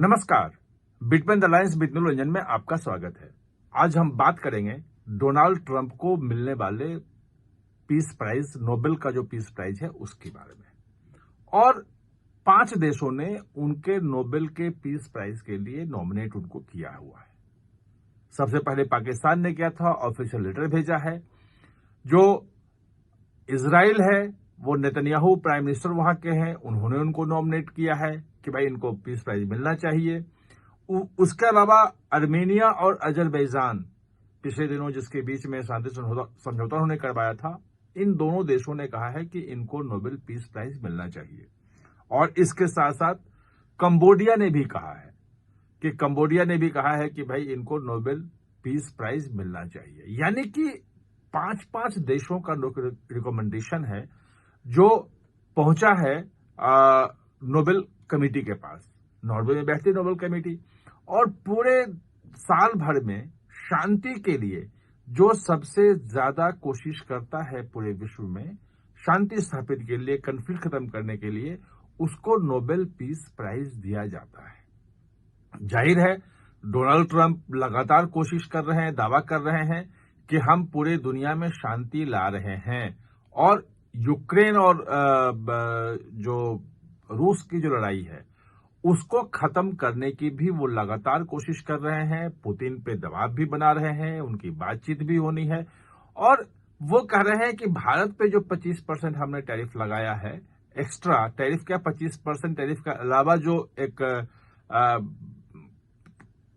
नमस्कार, between the lines with Ranjan में आपका स्वागत है। आज हम बात करेंगे डोनाल्ड ट्रंप को मिलने वाले पीस प्राइज, नोबेल का जो पीस प्राइज है उसके बारे में। और 5 देशों ने उनके नोबेल के पीस प्राइज के लिए नॉमिनेट उनको किया हुआ है। सबसे पहले पाकिस्तान ने किया था, ऑफिशियल लेटर भेजा है। जो इजराइल है, वो नेतन्याहू प्राइम मिनिस्टर वहां के हैं, उन्होंने उनको नॉमिनेट किया है कि भाई इनको पीस प्राइज मिलना चाहिए। उसके अलावा अर्मेनिया और अजरबैजान, पिछले दिनों जिसके बीच में शांति समझौता उन्होंने करवाया था, इन दोनों देशों ने कहा है कि इनको नोबेल पीस प्राइज मिलना चाहिए। और इसके साथ साथ कंबोडिया ने भी कहा है कि भाई इनको नोबेल पीस प्राइज मिलना चाहिए। यानी कि 5 देशों का रिकमेंडेशन है जो पहुंचा है नोबेल कमेटी के पास। नॉर्वे में बैठती नोबेल कमेटी, और पूरे साल भर में शांति के लिए जो सबसे ज्यादा कोशिश करता है पूरे विश्व में शांति स्थापित के लिए, कन्फ्लिक्ट खत्म करने के लिए, उसको नोबेल पीस प्राइज दिया जाता है। जाहिर है डोनाल्ड ट्रंप लगातार कोशिश कर रहे हैं, दावा कर रहे हैं कि हम पूरे दुनिया में शांति ला रहे हैं, और यूक्रेन और जो रूस की जो लड़ाई है उसको खत्म करने की भी वो लगातार कोशिश कर रहे हैं। पुतिन पे दबाव भी बना रहे हैं, उनकी बातचीत भी होनी है। और वो कह रहे हैं कि भारत पे जो 25% हमने टैरिफ लगाया है, एक्स्ट्रा टैरिफ क्या 25% टैरिफ का अलावा जो एक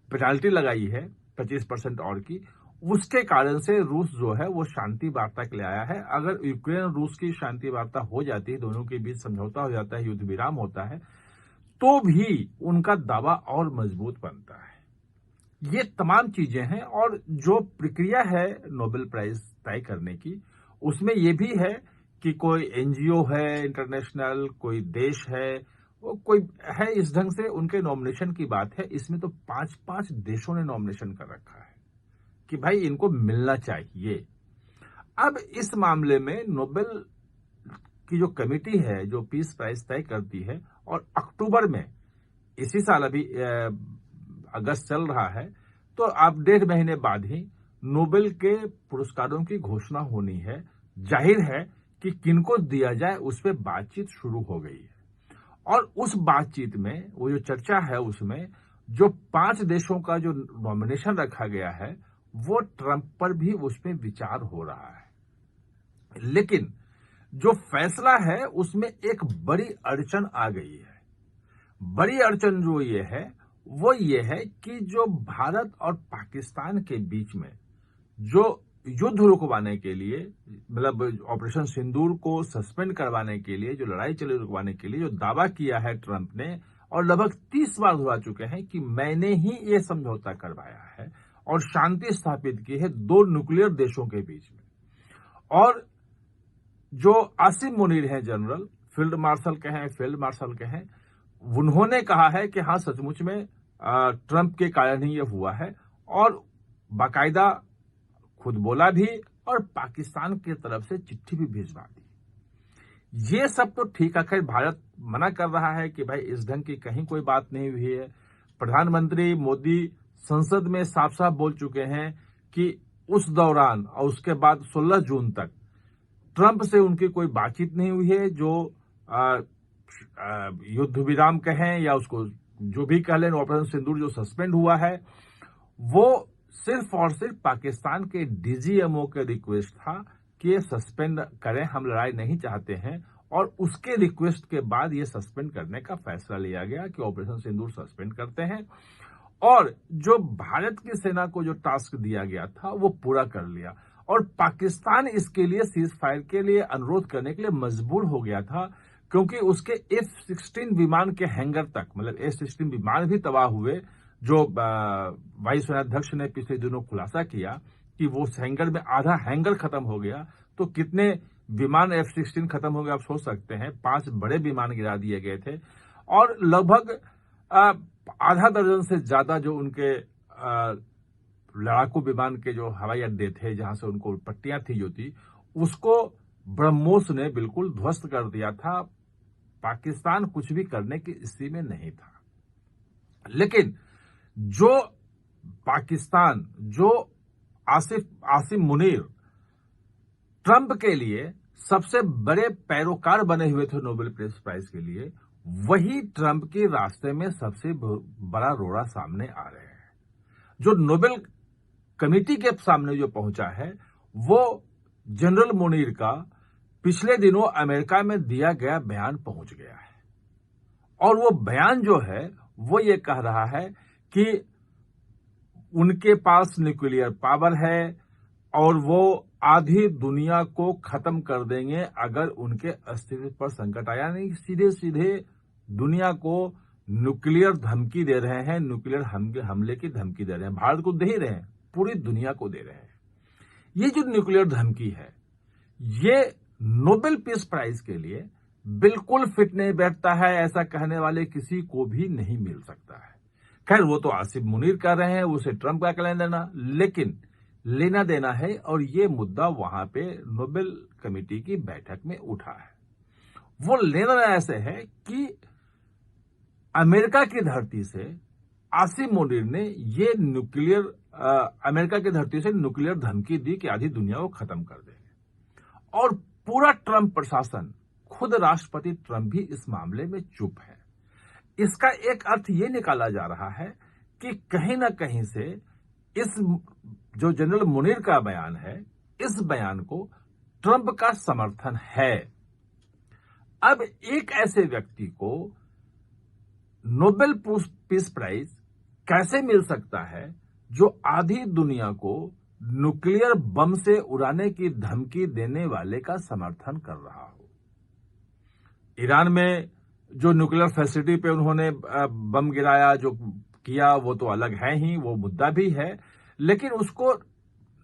पेनाल्टी लगाई है 25% और की, उसके कारण से रूस जो है वो शांति वार्ता के लिए आया है। अगर यूक्रेन और रूस की शांति वार्ता हो जाती है, दोनों के बीच समझौता हो जाता है, युद्ध विराम होता है, तो भी उनका दावा और मजबूत बनता है। ये तमाम चीजें हैं। और जो प्रक्रिया है नोबेल प्राइज तय करने की, उसमें यह भी है कि कोई एनजीओ है इंटरनेशनल, कोई देश है, वो कोई है, इस ढंग से उनके नॉमिनेशन की बात है। इसमें तो 5 देशों ने नॉमिनेशन कर रखा है कि भाई इनको मिलना चाहिए। अब इस मामले में नोबेल की जो कमेटी है जो पीस प्राइज तय करती है, और अक्टूबर में इसी साल, अभी अगस्त चल रहा है, तो अब 1.5 महीने बाद ही नोबेल के पुरस्कारों की घोषणा होनी है। जाहिर है कि किनको दिया जाए उस पर बातचीत शुरू हो गई है। और उस बातचीत में वो जो चर्चा है, उसमें जो 5 देशों का जो नॉमिनेशन रखा गया है, वो ट्रंप पर भी उसमें विचार हो रहा है। लेकिन जो फैसला है उसमें एक बड़ी अड़चन आ गई है। बड़ी अड़चन जो ये है वो ये है कि जो भारत और पाकिस्तान के बीच में जो युद्ध रुकवाने के लिए, मतलब ऑपरेशन सिंदूर को सस्पेंड करवाने के लिए, जो लड़ाई चली रुकवाने के लिए जो दावा किया है ट्रंप ने, और लगभग 30 बार दोहरा चुके हैं कि मैंने ही ये समझौता करवाया है और शांति स्थापित की है 2 न्यूक्लियर देशों के बीच में। और जो आसिम मुनीर हैं, जनरल फील्ड मार्शल के हैं, उन्होंने कहा है कि हाँ, सचमुच में ट्रंप के कारण ही ये हुआ है, और बाकायदा खुद बोला भी और पाकिस्तान की तरफ से चिट्ठी भी भिजवा दी। ये सब तो ठीक है, खैर भारत मना कर रहा है कि भाई इस ढंग की कहीं कोई बात नहीं हुई है। प्रधानमंत्री मोदी संसद में साफ साफ बोल चुके हैं कि उस दौरान और उसके बाद 16 जून तक ट्रंप से उनकी कोई बातचीत नहीं हुई है। जो युद्ध विराम कहें या उसको जो भी कह लें, ऑपरेशन सिंदूर जो सस्पेंड हुआ है, वो सिर्फ और सिर्फ पाकिस्तान के डीजीएमओ के रिक्वेस्ट था कि ये सस्पेंड करें, हम लड़ाई नहीं चाहते हैं। और उसके रिक्वेस्ट के बाद ये सस्पेंड करने का फैसला लिया गया कि ऑपरेशन सिंदूर सस्पेंड करते हैं। और जो भारत की सेना को जो टास्क दिया गया था वो पूरा कर लिया, और पाकिस्तान इसके लिए सीज फायर के लिए अनुरोध करने के लिए मजबूर हो गया था, क्योंकि उसके F-16 विमान के हैंगर तक, मतलब F-16 विमान भी तबाह हुए। जो वायुसेनाध्यक्ष ने पिछले दिनों खुलासा किया कि वो हैंगर में आधा हैंगर खत्म हो गया। तो कितने विमान F-16 खत्म हो गए आप सोच सकते हैं। 5 बड़े विमान गिरा दिए गए थे, और लगभग आधा दर्जन से ज्यादा जो उनके लड़ाकू विमान के जो हवाई अड्डे थे, जहां से उनको पट्टियां थी जो थी, उसको ब्रह्मोस ने बिल्कुल ध्वस्त कर दिया था। पाकिस्तान कुछ भी करने की स्थिति में नहीं था। लेकिन जो पाकिस्तान, जो आसिम मुनीर ट्रंप के लिए सबसे बड़े पैरोकार बने हुए थे नोबेल पीस प्राइज के लिए, वही ट्रंप के रास्ते में सबसे बड़ा रोड़ा सामने आ रहे हैं। जो नोबेल कमेटी के सामने जो पहुंचा है वो जनरल मुनीर का पिछले दिनों अमेरिका में दिया गया बयान पहुंच गया है, और वो बयान जो है वो ये कह रहा है कि उनके पास न्यूक्लियर पावर है और वो आधी दुनिया को खत्म कर देंगे अगर उनके अस्तित्व पर संकट आया। नहीं, सीधे सीधे दुनिया को न्यूक्लियर धमकी दे रहे हैं, न्यूक्लियर हमले की धमकी दे रहे हैं। भारत को दे ही रहे हैं, पूरी दुनिया को दे रहे हैं। ये जो न्यूक्लियर धमकी है ये नोबेल पीस प्राइज के लिए बिल्कुल फिट नहीं बैठता है। ऐसा कहने वाले किसी को भी नहीं मिल सकता है। खैर, वो तो आसिम मुनीर कर रहे हैं, उसे ट्रंप का लेना देना, लेकिन लेना देना है, और ये मुद्दा वहां पे नोबेल कमेटी की बैठक में उठा है। वो लेना ऐसे है कि अमेरिका की धरती से आसिम मुनीर ने ये अमेरिका की धरती से न्यूक्लियर धमकी दी कि आधी दुनिया को खत्म कर देंगे, और पूरा ट्रंप प्रशासन, खुद राष्ट्रपति ट्रंप भी इस मामले में चुप है। इसका एक अर्थ ये निकाला जा रहा है कि कहीं ना कहीं से इस जो जनरल मुनीर का बयान है, इस बयान को ट्रंप का समर्थन है। अब एक ऐसे व्यक्ति को नोबेल पीस प्राइज कैसे मिल सकता है जो आधी दुनिया को न्यूक्लियर बम से उड़ाने की धमकी देने वाले का समर्थन कर रहा हो? ईरान में जो न्यूक्लियर फैसिलिटी पे उन्होंने बम गिराया, जो किया, वो तो अलग है ही, वो मुद्दा भी है, लेकिन उसको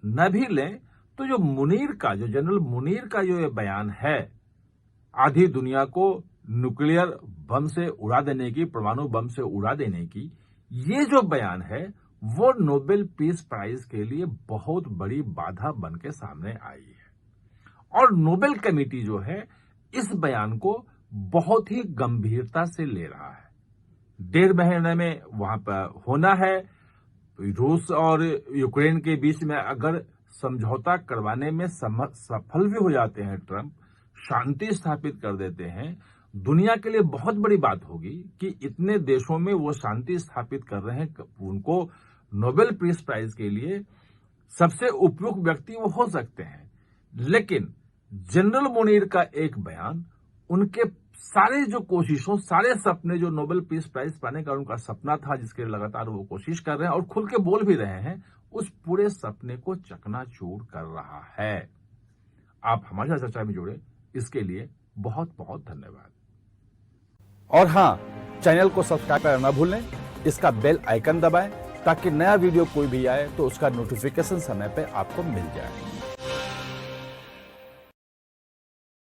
न भी लें तो जो जनरल मुनीर का जो ये बयान है, आधी दुनिया को न्यूक्लियर बम से उड़ा देने की, परमाणु बम से उड़ा देने की, ये जो बयान है वो नोबेल पीस प्राइज के लिए बहुत बड़ी बाधा बन के सामने आई है। और नोबेल कमेटी जो है इस बयान को बहुत ही गंभीरता से ले रहा है। 1.5 महीने में वहां पर होना है। रूस और यूक्रेन के बीच में अगर समझौता करवाने में सफल भी हो जाते हैं, ट्रंप शांति स्थापित कर देते हैं, दुनिया के लिए बहुत बड़ी बात होगी कि इतने देशों में वो शांति स्थापित कर रहे हैं। उनको नोबेल पीस प्राइज के लिए सबसे उपयुक्त व्यक्ति वो हो सकते हैं, लेकिन जनरल मुनीर का एक बयान उनके सारे जो कोशिशों, सारे सपने, जो नोबेल पीस प्राइज पाने का उनका सपना था, जिसके लगातार वो कोशिश कर रहे हैं और खुल के बोल भी रहे हैं, उस पूरे सपने को चकनाचूर कर रहा है। आप हमारे साथ चर्चा में जुड़े, इसके लिए बहुत बहुत धन्यवाद। और हाँ, चैनल को सब्सक्राइब करना ना भूलें, इसका बेल आइकन दबाएं ताकि नया वीडियो कोई भी आए तो उसका नोटिफिकेशन समय पे आपको मिल जाए।